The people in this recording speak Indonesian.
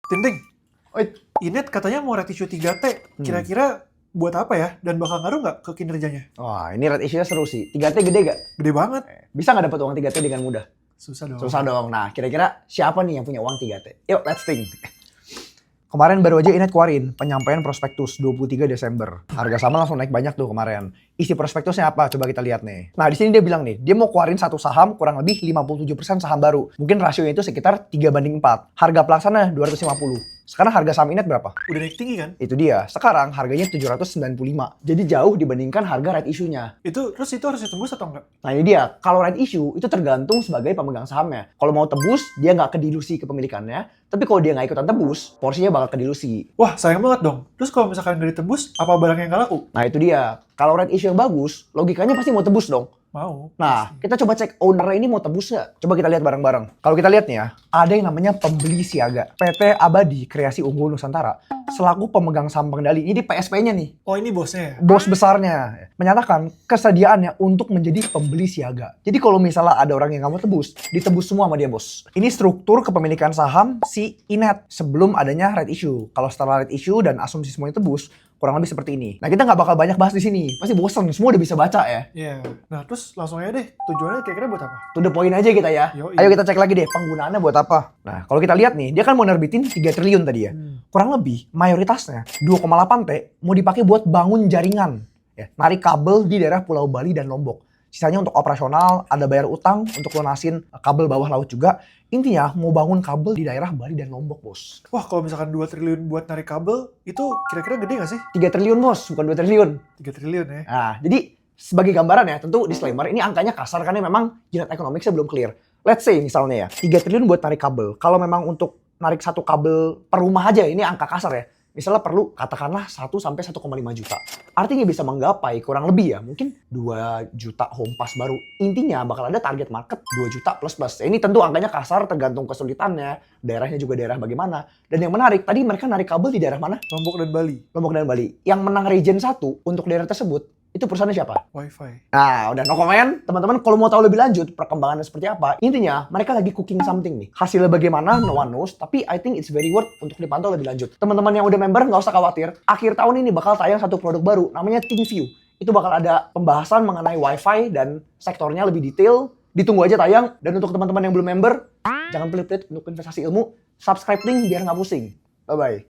Tinting, Oi. Inet katanya mau red issue 3T. Kira-kira buat apa ya? Dan bakal ngaruh nggak ke kinerjanya? Wah, ini red issue-nya seru sih. 3T gede gak? Gede banget. Bisa nggak dapat uang 3T dengan mudah? Susah dong. Susah dong. Nah, kira-kira siapa nih yang punya uang 3T? Yuk, let's think. Kemarin baru aja Inet keluarin penyampaian prospektus 23 Desember. Harga saham langsung naik banyak tuh kemarin. Isi prospektusnya apa? Coba kita lihat nih. Nah, di sini dia bilang nih, dia mau keluarin satu saham kurang lebih 57% saham baru. Mungkin rasionya itu sekitar 3:4. Harga pelaksana 250. Sekarang harga saham Inet berapa? Udah naik tinggi kan? Itu dia. Sekarang harganya 795. Jadi jauh dibandingkan harga red issue-nya. Terus itu harus ditembus atau enggak? Nah ini dia, kalau red issue itu tergantung sebagai pemegang sahamnya. Kalau mau tebus, dia nggak kedilusi kepemilikannya. Tapi kalau dia nggak ikutan tebus, porsinya bakal kedilusi. Wah, sayang banget dong. Terus kalau misalkan nggak ditembus, apa barangnya nggak laku? Nah itu dia, kalau red issue yang bagus, logikanya pasti mau tebus dong. Mau. Nah, kita coba cek ownernya ini mau tebus nggak? Coba kita lihat bareng-bareng. Kalau kita lihat nih ya, ada yang namanya pembeli siaga. PT Abadi Kreasi Unggul Nusantara, selaku pemegang saham pengendali. Ini PSP-nya nih. Oh, ini bosnya ya? Bos besarnya menyatakan kesediaannya untuk menjadi pembeli siaga. Jadi kalau misalnya ada orang yang nggak mau tebus, ditebus semua sama dia bos. Ini struktur kepemilikan saham si Inet sebelum adanya red issue. Kalau setelah red issue dan asumsi semuanya tebus, kurang lebih seperti ini. Nah kita nggak bakal banyak bahas di sini, pasti bosen, semua udah bisa baca ya. Iya. Nah, terus langsung aja deh. Tujuannya kira-kira buat apa? To the point aja kita ya. Yoi. Ayo kita cek lagi deh penggunaannya buat apa. Nah kalau kita lihat nih, dia kan mau nerbitin 3 triliun tadi ya. Kurang lebih mayoritasnya 2,8 T mau dipakai buat bangun jaringan. Ya, narik kabel di daerah Pulau Bali dan Lombok. Sisanya untuk operasional, ada bayar utang untuk lunasin kabel bawah laut juga. Intinya mau bangun kabel di daerah Bali dan Lombok bos. Wah, kalau misalkan 2 triliun buat narik kabel, itu kira-kira gede nggak sih? 3 triliun bos, bukan 2 triliun. 3 triliun ya? Nah, jadi sebagai gambaran ya, tentu disclaimer, ini angkanya kasar karena memang unit economics-nya belum clear. Let's say misalnya ya, 3 triliun buat narik kabel. Kalau memang untuk narik satu kabel per rumah aja, ini angka kasar ya. Misalnya perlu katakanlah 1 sampai 1,5 juta. Artinya bisa menggapai kurang lebih ya, mungkin 2 juta home pass baru. Intinya bakal ada target market 2 juta plus-plus. Ini tentu angkanya kasar tergantung kesulitannya, daerahnya juga daerah bagaimana. Dan yang menarik, tadi mereka narik kabel di daerah mana? Lombok dan Bali. Lombok dan Bali. Yang menang region 1 untuk daerah tersebut, itu perusahaannya siapa? Wi-Fi. Nah, udah no comment. Teman-teman kalau mau tahu lebih lanjut perkembangannya seperti apa, intinya mereka lagi cooking something nih. Hasilnya bagaimana, no one knows. Tapi I think it's very worth untuk dipantau lebih lanjut. Teman-teman yang udah member nggak usah khawatir. Akhir tahun ini bakal tayang satu produk baru, namanya ThinkView. Itu bakal ada pembahasan mengenai Wi-Fi dan sektornya lebih detail. Ditunggu aja tayang. Dan untuk teman-teman yang belum member, jangan pelit-pelit untuk investasi ilmu. Subscribe link biar nggak pusing. Bye-bye.